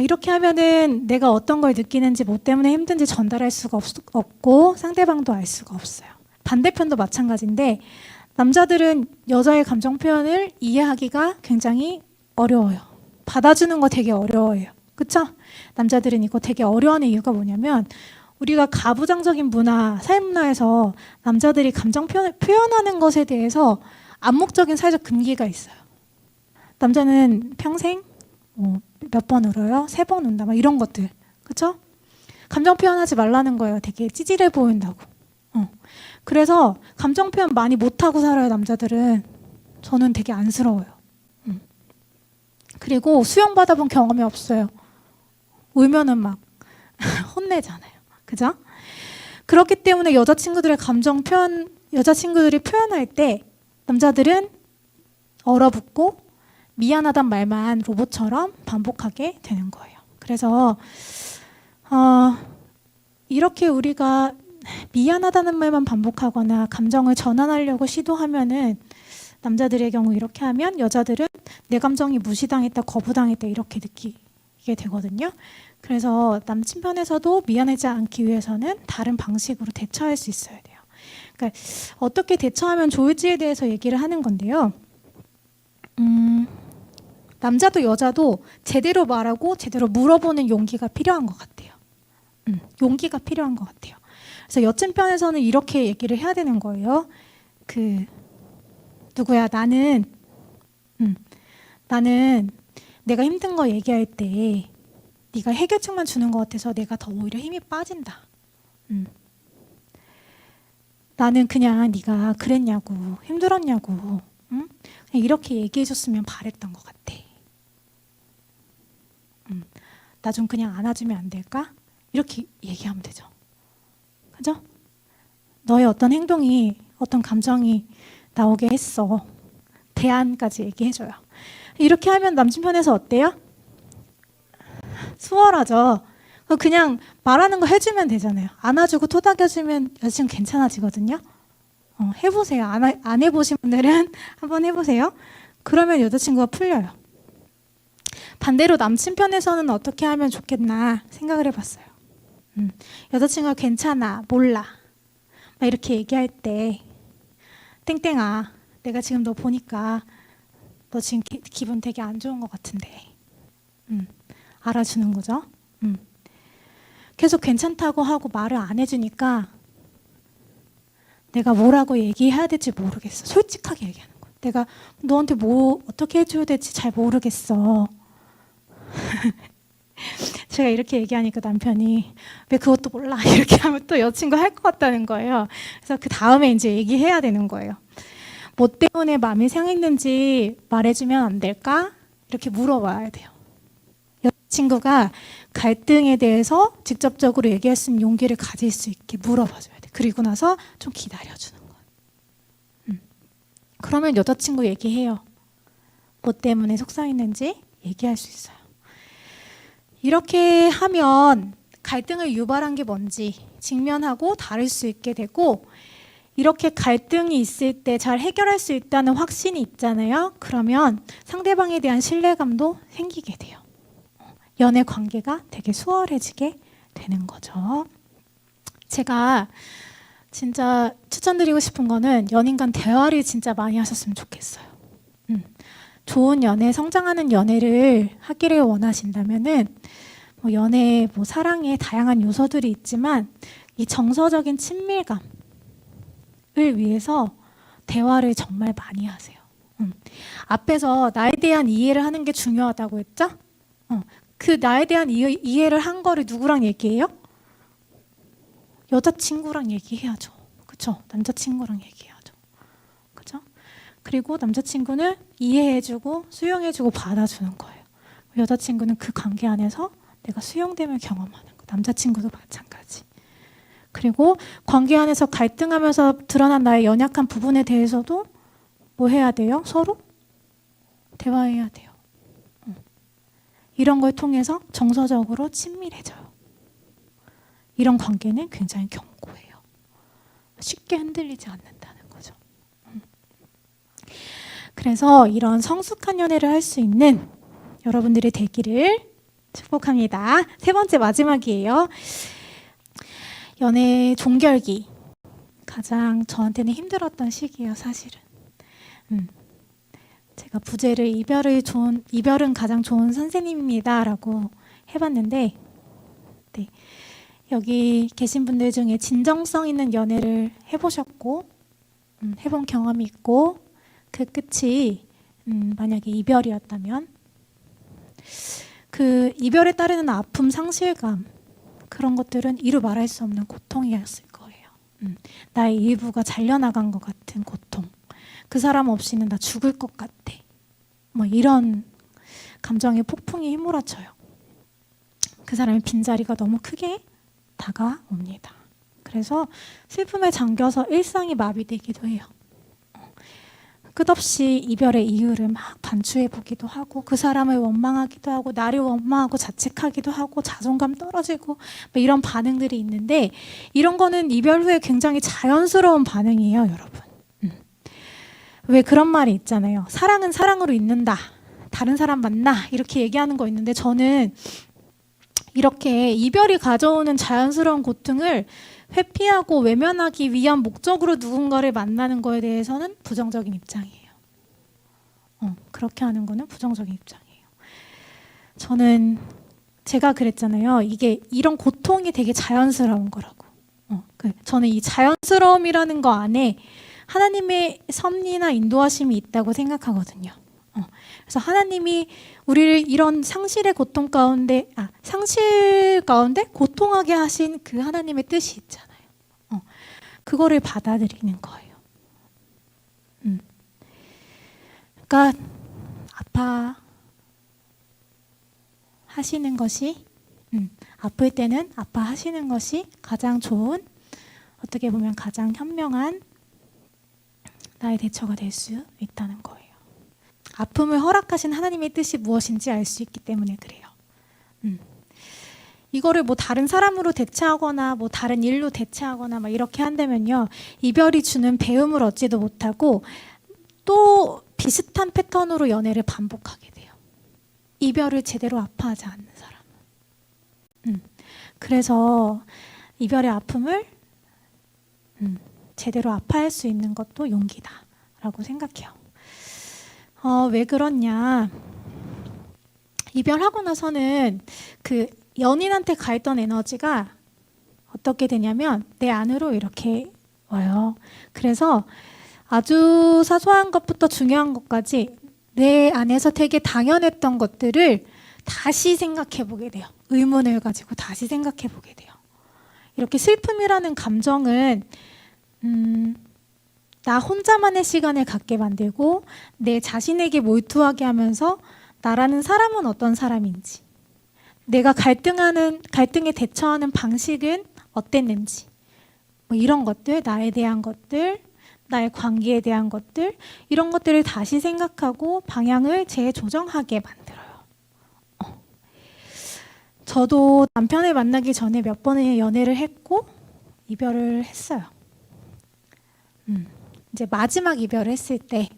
이렇게 하면은 내가 어떤 걸 느끼는지 뭐 때문에 힘든지 전달할 수가 없고 상대방도 알 수가 없어요. 반대편도 마찬가지인데 남자들은 여자의 감정 표현을 이해하기가 굉장히 어려워요. 받아주는 거 되게 어려워요. 그쵸? 남자들은 이거 되게 어려워하는 이유가 뭐냐면 우리가 가부장적인 문화, 사회문화에서 남자들이 감정 표현하는 것에 대해서 암묵적인 사회적 금기가 있어요. 남자는 평생 몇 번 울어요? 3번 운다. 막 이런 것들. 그쵸? 감정 표현하지 말라는 거예요. 되게 찌질해 보인다고. 그래서 감정 표현 많이 못하고 살아요, 남자들은. 저는 되게 안쓰러워요. 그리고 수용 받아본 경험이 없어요. 울면은 막 혼내잖아요. 그죠? 그렇기 때문에 여자친구들이 표현할 때 남자들은 얼어붙고 미안하단 말만 로봇처럼 반복하게 되는 거예요. 그래서 이렇게 우리가 미안하다는 말만 반복하거나 감정을 전환하려고 시도하면은 남자들의 경우 이렇게 하면 여자들은 내 감정이 무시당했다, 거부당했다 이렇게 느끼게 되거든요. 그래서 남친 편에서도 미안하지 않기 위해서는 다른 방식으로 대처할 수 있어야 돼요. 그러니까 어떻게 대처하면 좋을지에 대해서 얘기를 하는 건데요. 남자도 여자도 제대로 말하고 제대로 물어보는 용기가 필요한 것 같아요. 용기가 필요한 것 같아요. 그래서 여친 편에서는 이렇게 얘기를 해야 되는 거예요. 누구야, 나는 내가 힘든 거 얘기할 때 네가 해결책만 주는 것 같아서 내가 더 오히려 힘이 빠진다. 나는 그냥 네가 그랬냐고, 힘들었냐고, 그냥 이렇게 얘기해 줬으면 바랬던 것 같아. 나 좀 그냥 안아주면 안 될까? 이렇게 얘기하면 되죠. 그죠? 너의 어떤 행동이, 어떤 감정이 나오게 했어. 대안까지 얘기해줘요. 이렇게 하면 남친 편에서 어때요? 수월하죠. 그냥 말하는 거 해주면 되잖아요. 안아주고 토닥여주면 여자친구 괜찮아지거든요. 해보세요. 안 해보신 분들은 한번 해보세요. 그러면 여자친구가 풀려요. 반대로 남친 편에서는 어떻게 하면 좋겠나 생각을 해봤어요. 여자친구가 괜찮아, 몰라 막 이렇게 얘기할 때 땡땡아, 내가 지금 너 보니까 너 지금 기분 되게 안 좋은 것 같은데 알아주는 거죠. 계속 괜찮다고 하고 말을 안 해주니까 내가 뭐라고 얘기해야 될지 모르겠어. 솔직하게 얘기하는 거야. 내가 너한테 뭐 어떻게 해줘야 될지 잘 모르겠어. 제가 이렇게 얘기하니까 남편이 왜 그것도 몰라 이렇게 하면 또 여친구 할 것 같다는 거예요. 그래서 그 다음에 이제 얘기해야 되는 거예요. 뭐 때문에 마음이 상했는지 말해주면 안 될까? 이렇게 물어봐야 돼요. 여자친구가 갈등에 대해서 직접적으로 얘기할 수 있는 용기를 가질 수 있게 물어봐줘야 돼. 그리고 나서 좀 기다려주는 거예요. 그러면 여자친구 얘기해요. 뭐 때문에 속상했는지 얘기할 수 있어요. 이렇게 하면 갈등을 유발한 게 뭔지 직면하고 다룰 수 있게 되고, 이렇게 갈등이 있을 때 잘 해결할 수 있다는 확신이 있잖아요. 그러면 상대방에 대한 신뢰감도 생기게 돼요. 연애 관계가 되게 수월해지게 되는 거죠. 제가 진짜 추천드리고 싶은 거는 연인 간 대화를 진짜 많이 하셨으면 좋겠어요. 좋은 연애, 성장하는 연애를 하기를 원하신다면은 뭐 연애, 뭐 사랑에 다양한 요소들이 있지만 이 정서적인 친밀감을 위해서 대화를 정말 많이 하세요. 앞에서 나에 대한 이해를 하는 게 중요하다고 했죠? 그 나에 대한 이해를 한 거를 누구랑 얘기해요? 여자친구랑 얘기해야죠. 그쵸? 남자친구랑 얘기해야죠. 그죠? 그리고 남자친구는 이해해주고 수용해주고 받아주는 거예요. 여자친구는 그 관계 안에서 내가 수용됨을 경험하는 거. 남자친구도 마찬가지. 그리고 관계 안에서 갈등하면서 드러난 나의 연약한 부분에 대해서도 뭐 해야 돼요? 서로 대화해야 돼요. 이런 걸 통해서 정서적으로 친밀해져요. 이런 관계는 굉장히 견고해요. 쉽게 흔들리지 않는다는 거죠. 그래서 이런 성숙한 연애를 할 수 있는 여러분들이 되기를 축복합니다. 세 번째 마지막이에요. 연애 종결기. 가장 저한테는 힘들었던 시기예요, 사실은. 제가 부제를 이별은 가장 좋은 선생님입니다 라고 해봤는데, 네, 여기 계신 분들 중에 진정성 있는 연애를 해보셨고 해본 경험이 있고 그 끝이 만약에 이별이었다면 그 이별에 따르는 아픔, 상실감, 그런 것들은 이루 말할 수 없는 고통이었을 거예요. 나의 일부가 잘려나간 것 같은 고통. 그 사람 없이는 나 죽을 것 같아. 뭐 이런 감정의 폭풍이 휘몰아쳐요. 그 사람의 빈자리가 너무 크게 다가옵니다. 그래서 슬픔에 잠겨서 일상이 마비되기도 해요. 끝없이 이별의 이유를 막 반추해 보기도 하고 그 사람을 원망하기도 하고 나를 원망하고 자책하기도 하고 자존감 떨어지고 뭐 이런 반응들이 있는데 이런 거는 이별 후에 굉장히 자연스러운 반응이에요, 여러분. 왜 그런 말이 있잖아요. 사랑은 사랑으로 잊는다. 다른 사람 만나 이렇게 얘기하는 거 있는데 저는 이렇게 이별이 가져오는 자연스러운 고통을 회피하고 외면하기 위한 목적으로 누군가를 만나는 거에 대해서는 부정적인 입장이에요. 그렇게 하는 거는 부정적인 입장이에요. 저는 제가 그랬잖아요. 이게 이런 고통이 되게 자연스러운 거라고. 저는 이 자연스러움이라는 거 안에 하나님의 섭리나 인도하심이 있다고 생각하거든요. 그래서 하나님이 우리를 이런 상실 가운데 고통하게 하신 그 하나님의 뜻이 있잖아요. 그거를 받아들이는 거예요. 그러니까 아파하시는 것이 아플 때는 아파하시는 것이 가장 좋은, 어떻게 보면 가장 현명한 나의 대처가 될 수 있다는 거예요. 아픔을 허락하신 하나님의 뜻이 무엇인지 알 수 있기 때문에 그래요. 이거를 뭐 다른 사람으로 대체하거나 뭐 다른 일로 대체하거나 막 이렇게 한다면요, 이별이 주는 배움을 얻지도 못하고 또 비슷한 패턴으로 연애를 반복하게 돼요. 이별을 제대로 아파하지 않는 사람은. 그래서 이별의 아픔을 제대로 아파할 수 있는 것도 용기다라고 생각해요. 왜 그러냐? 이별하고 나서는 그 연인한테 가 있던 에너지가 어떻게 되냐면 내 안으로 이렇게 와요. 그래서 아주 사소한 것부터 중요한 것까지 내 안에서 되게 당연했던 것들을 다시 생각해 보게 돼요. 의문을 가지고 다시 생각해 보게 돼요. 이렇게 슬픔이라는 감정은 나 혼자만의 시간을 갖게 만들고 내 자신에게 몰두하게 하면서 나라는 사람은 어떤 사람인지, 내가 갈등에 대처하는 방식은 어땠는지, 뭐 이런 것들, 나에 대한 것들, 나의 관계에 대한 것들, 이런 것들을 다시 생각하고 방향을 재조정하게 만들어요. 저도 남편을 만나기 전에 몇 번의 연애를 했고 이별을 했어요. 이제 마지막 이별을 했을 때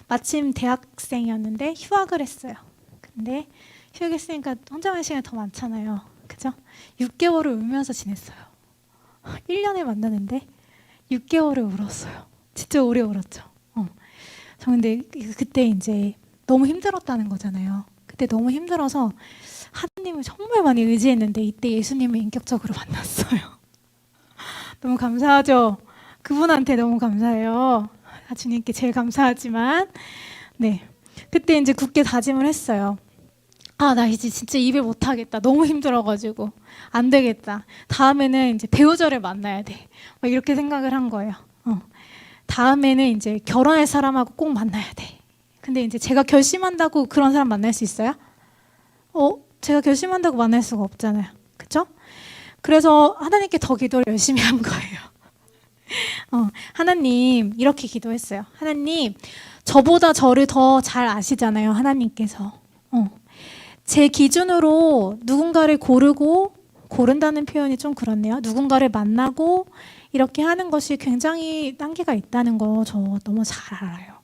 마침 대학생이었는데 휴학을 했어요. 근데 휴학했으니까 혼자만의 시간이 더 많잖아요. 그죠? 6개월을 울면서 지냈어요. 1년을 만나는데 6개월을 울었어요. 진짜 오래 울었죠. 저 근데 그때 이제 너무 힘들었다는 거잖아요. 그때 너무 힘들어서 하나님을 정말 많이 의지했는데 이때 예수님을 인격적으로 만났어요. 너무 감사하죠? 그분한테 너무 감사해요. 주님께 제일 감사하지만, 네. 그때 이제 굳게 다짐을 했어요. 나 이제 진짜 이별 못하겠다. 너무 힘들어가지고. 안 되겠다. 다음에는 이제 배우자를 만나야 돼. 막 이렇게 생각을 한 거예요. 다음에는 이제 결혼할 사람하고 꼭 만나야 돼. 근데 이제 제가 결심한다고 그런 사람 만날 수 있어요? 제가 결심한다고 만날 수가 없잖아요. 그쵸? 그래서 하나님께 더 기도를 열심히 한 거예요. 하나님, 이렇게 기도했어요. 하나님, 저보다 저를 더 잘 아시잖아요. 하나님께서. 제 기준으로 누군가를 고른다는 표현이 좀 그렇네요. 누군가를 만나고 이렇게 하는 것이 굉장히 단계가 있다는 거 저 너무 잘 알아요.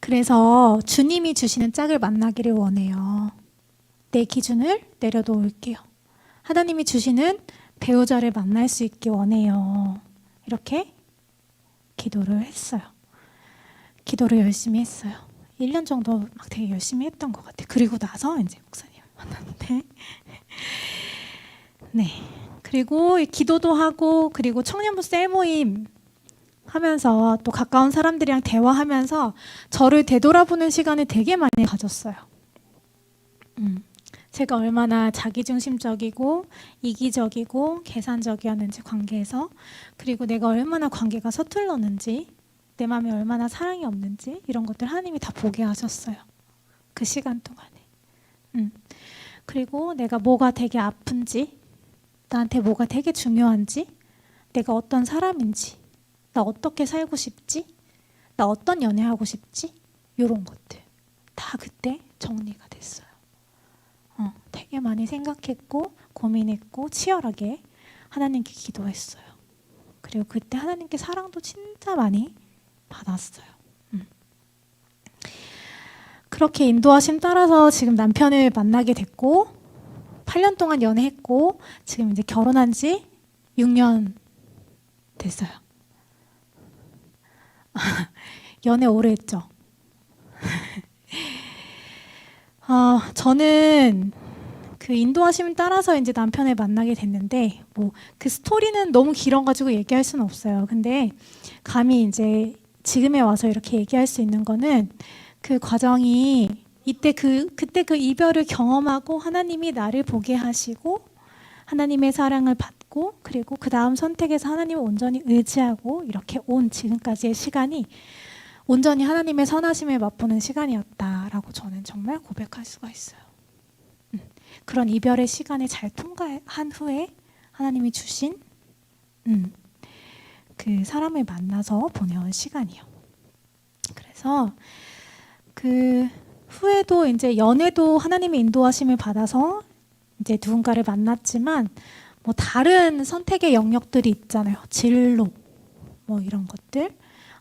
그래서 주님이 주시는 짝을 만나기를 원해요. 내 기준을 내려놓을게요. 하나님이 주시는 배우자를 만날 수 있게 원해요. 이렇게 기도를 했어요. 기도를 열심히 했어요. 1년 정도 막 되게 열심히 했던 것 같아요. 그리고 나서 이제 목사님을 만났는데 네. 그리고 기도도 하고 그리고 청년부 셀 모임 하면서 또 가까운 사람들이랑 대화하면서 저를 되돌아보는 시간을 되게 많이 가졌어요. 제가 얼마나 자기중심적이고 이기적이고 계산적이었는지 관계에서, 그리고 내가 얼마나 관계가 서툴렀는지, 내 마음에 얼마나 사랑이 없는지 이런 것들 하나님이 다 보게 하셨어요. 그 시간 동안에. 그리고 내가 뭐가 되게 아픈지, 나한테 뭐가 되게 중요한지, 내가 어떤 사람인지 나 어떻게 살고 싶지? 나 어떤 연애하고 싶지? 이런 것들 다 그때 정리가 됐어요. 되게 많이 생각했고 고민했고 치열하게 하나님께 기도했어요. 그리고 그때 하나님께 사랑도 진짜 많이 받았어요. 그렇게 인도하심 따라서 지금 남편을 만나게 됐고 8년 동안 연애했고 지금 이제 결혼한 지 6년 됐어요. 연애 오래 했죠. 저는 그 인도하심 따라서 이제 남편을 만나게 됐는데 뭐 그 스토리는 너무 길어가지고 얘기할 수는 없어요. 근데 감히 이제 지금에 와서 이렇게 얘기할 수 있는 거는 그 과정이 그때 그 이별을 경험하고 하나님이 나를 보게 하시고 하나님의 사랑을 받고 그리고 그 다음 선택에서 하나님을 온전히 의지하고 이렇게 온 지금까지의 시간이 온전히 하나님의 선하심을 맛보는 시간이었다라고 저는 정말 고백할 수가 있어요. 그런 이별의 시간을 잘 통과한 후에 하나님이 주신 그 사람을 만나서 보내온 시간이요. 그래서 그 후에도 이제 연애도 하나님의 인도하심을 받아서 이제 누군가를 만났지만 뭐 다른 선택의 영역들이 있잖아요. 진로 뭐 이런 것들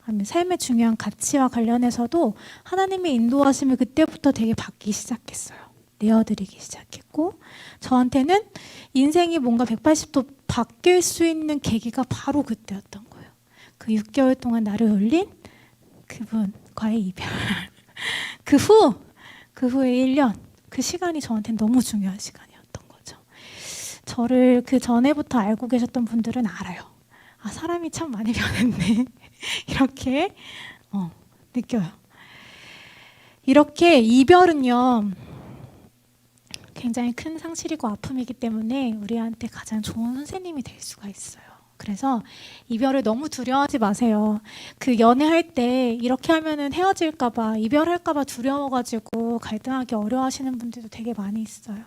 아니면 삶의 중요한 가치와 관련해서도 하나님의 인도하심을 그때부터 되게 받기 시작했어요. 내어드리기 시작했고 저한테는 인생이 뭔가 180도 바뀔 수 있는 계기가 바로 그때였던 거예요. 그 6개월 동안 나를 울린 그분과의 이별 그 후에 1년 그 시간이 저한테는 너무 중요한 시간이었던 거죠. 저를 그 전에부터 알고 계셨던 분들은 알아요. 아, 사람이 참 많이 변했네 이렇게 느껴요. 이렇게 이별은요 굉장히 큰 상실이고 아픔이기 때문에 우리한테 가장 좋은 선생님이 될 수가 있어요. 그래서 이별을 너무 두려워하지 마세요. 그 연애할 때 이렇게 하면은 헤어질까봐 이별할까봐 두려워가지고 갈등하기 어려워하시는 분들도 되게 많이 있어요.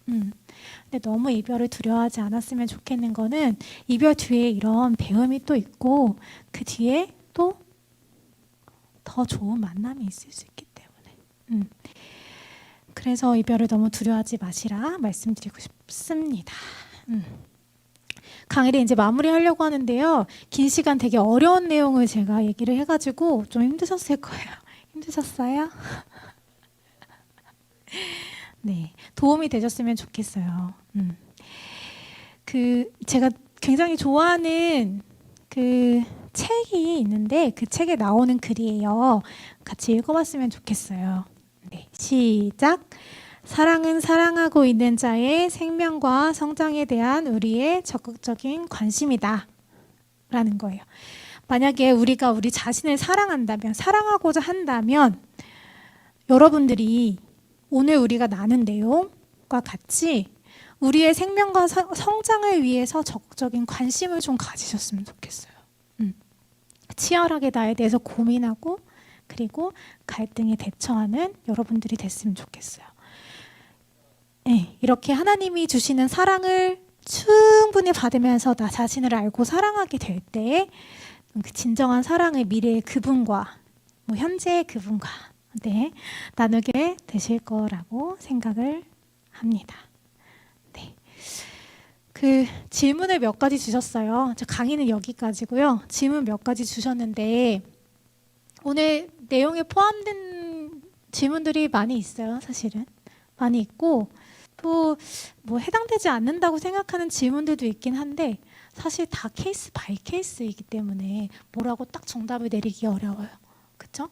근데 너무 이별을 두려워하지 않았으면 좋겠는 거는 이별 뒤에 이런 배움이 또 있고 그 뒤에 또 더 좋은 만남이 있을 수 있기 때문에 그래서 이별을 너무 두려워하지 마시라 말씀드리고 싶습니다. 강의를 이제 마무리하려고 하는데요. 긴 시간 되게 어려운 내용을 제가 얘기를 해가지고 좀 힘드셨을 거예요. 힘드셨어요? 네, 도움이 되셨으면 좋겠어요. 제가 굉장히 좋아하는 그 책이 있는데 그 책에 나오는 글이에요. 같이 읽어봤으면 좋겠어요. 네, 시작. 사랑은 사랑하고 있는 자의 생명과 성장에 대한 우리의 적극적인 관심이다 라는 거예요. 만약에 우리가 우리 자신을 사랑한다면 사랑하고자 한다면 여러분들이 오늘 우리가 나눈 내용과 같이 우리의 생명과 성장을 위해서 적극적인 관심을 좀 가지셨으면 좋겠어요. 치열하게 나에 대해서 고민하고 그리고 갈등에 대처하는 여러분들이 됐으면 좋겠어요. 네, 이렇게 하나님이 주시는 사랑을 충분히 받으면서 나 자신을 알고 사랑하게 될 때 그 진정한 사랑의 미래의 그분과 뭐 현재의 그분과 나누게 되실 거라고 생각을 합니다. 네, 그 질문을 몇 가지 주셨어요. 저 강의는 여기까지고요. 질문 몇 가지 주셨는데 오늘 내용에 포함된 질문들이 많이 있어요. 사실은 많이 있고 또 뭐 해당되지 않는다고 생각하는 질문들도 있긴 한데 사실 다 케이스 바이 케이스이기 때문에 뭐라고 딱 정답을 내리기 어려워요. 그렇죠?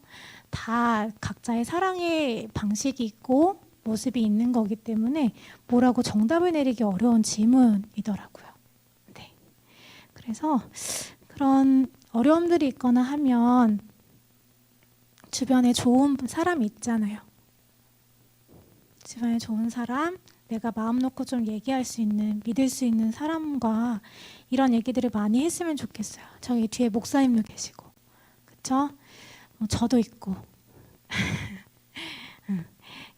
다 각자의 사랑의 방식이 있고 모습이 있는 거기 때문에 뭐라고 정답을 내리기 어려운 질문이더라고요. 네. 그래서 그런 어려움들이 있거나 하면 주변에 좋은 사람이 있잖아요. 주변에 좋은 사람, 내가 마음 놓고 좀 얘기할 수 있는, 믿을 수 있는 사람과 이런 얘기들을 많이 했으면 좋겠어요. 저기 뒤에 목사님도 계시고, 그렇죠? 저도 있고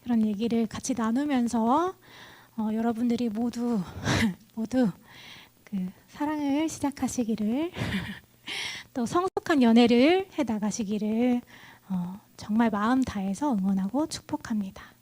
그런 얘기를 같이 나누면서 여러분들이 모두 그 사랑을 시작하시기를 또 성숙한 연애를 해 나가시기를 정말 마음 다해서 응원하고 축복합니다.